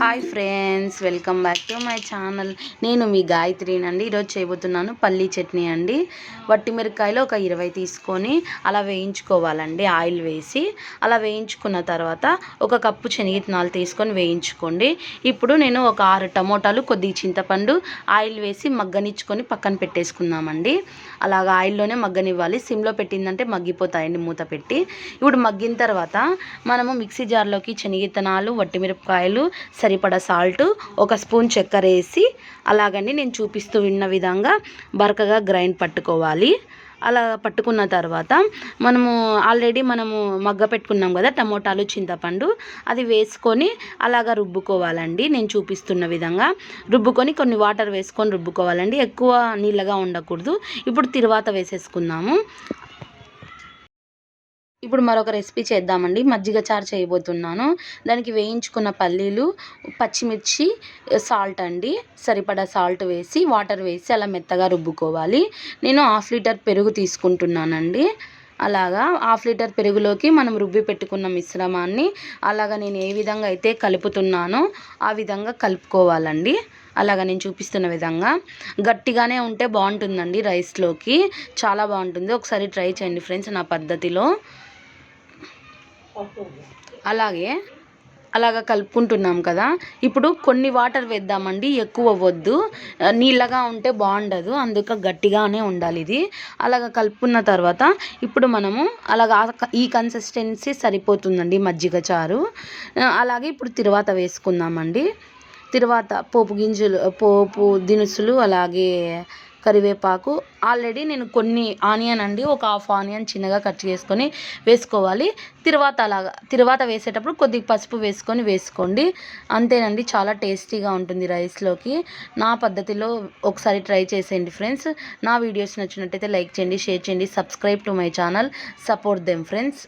Hi friends, welcome back to my channel. నేను మీ గాయత్రినండి. ఈరోజు చేయబోతున్నాను పల్లీ చట్నీ అండి. వట్టి మిరపకాయలు ఒక 20 తీసుకొని అలా వేయించుకోవాలండి. ఆయిల్ వేసి అలా వేయించుకున్న తర్వాత ఒక కప్పు శనగిత్తనాలు తీసుకొని వేయించుకోండి. ఇప్పుడు నేను ఒక 6 టమోటాలు, కొద్దిగా చింతపండు ఆయిల్ వేసి మగ్గనిచ్చుకొని పక్కన పెట్టేసుకుందామండి. అలాగా ఆయిల్లోనే మగ్గనివ్వాలి. సిమ్లో పెట్టిందంటే మగ్గిపోతాయండి మూత పెట్టి. ఇప్పుడు మగ్గిన తర్వాత మనము మిక్సీ జార్లోకి శనగిత్తనాలు, వట్టి మిరపకాయలు, సరిపడా సాల్ట్, ఒక స్పూన్ చక్కెర వేసి అలాగని నేను చూపిస్తూ ఉన్న విధంగా బరకగా గ్రైండ్ పట్టుకోవాలి. అలా పట్టుకున్న తర్వాత మనము ఆల్రెడీ మగ్గ పెట్టుకున్నాం కదా టమోటాలు, చింతపండు, అది వేసుకొని అలాగా రుబ్బుకోవాలండి. నేను చూపిస్తున్న విధంగా రుబ్బుకొని కొన్ని వాటర్ వేసుకొని రుబ్బుకోవాలండి. ఎక్కువ నీళ్ళగా ఉండకూడదు. ఇప్పుడు తిరువాత వేసేసుకుందాము. ఇప్పుడు మరొక రెసిపీ చేద్దామండి. మజ్జిగ చారు చేయబోతున్నాను. దానికి వేయించుకున్న పల్లీలు, పచ్చిమిర్చి, సాల్ట్ అండి, సరిపడా సాల్ట్ వేసి వాటర్ వేసి అలా మెత్తగా రుబ్బుకోవాలి. నేను 1/2 లీటర్ పెరుగు తీసుకుంటున్నానండి. అలాగా 1/2 లీటర్ పెరుగులోకి మనం రుబ్బి పెట్టుకున్న మిశ్రమాన్ని అలాగా నేను ఏ విధంగా అయితే కలుపుతున్నానో ఆ విధంగా కలుపుకోవాలండి. అలాగా నేను చూపిస్తున్న విధంగా గట్టిగానే ఉంటే బాగుంటుందండి. రైస్లోకి చాలా బాగుంటుంది. ఒకసారి ట్రై చేయండి ఫ్రెండ్స్ నా పద్ధతిలో. అలాగా కలుపుకుంటున్నాం కదా. ఇప్పుడు కొన్ని వాటర్ వేద్దామండి, ఎక్కువ వద్దు. నీళ్ళగా ఉంటే బాగుండదు, అందుక గట్టిగానే ఉండాలి ఇది. అలాగ కలుపుకున్న తర్వాత ఇప్పుడు మనము ఈ కన్సిస్టెన్సీ సరిపోతుందండి మజ్జిగ చారు. అలాగే ఇప్పుడు తిరువాత వేసుకుందామండి. తిరువాత పోపు దినుసులు, అలాగే కరివేపాకు. ఆల్రెడీ నేను కొన్ని ఆనియన్ అండి, ఒక 1/2 ఆనియన్ చిన్నగా కట్ చేసుకొని వేసుకోవాలి. తిరువాత వేసేటప్పుడు కొద్దిగా పసుపు వేసుకోండి. అంతేనండి, చాలా టేస్టీగా ఉంటుంది రైస్లోకి. నా పద్ధతిలో ఒకసారి ట్రై చేసేయండి ఫ్రెండ్స్. నా వీడియోస్ నచ్చినట్టయితే లైక్ చేయండి, షేర్ చేయండి, subscribe to my channel, support them friends.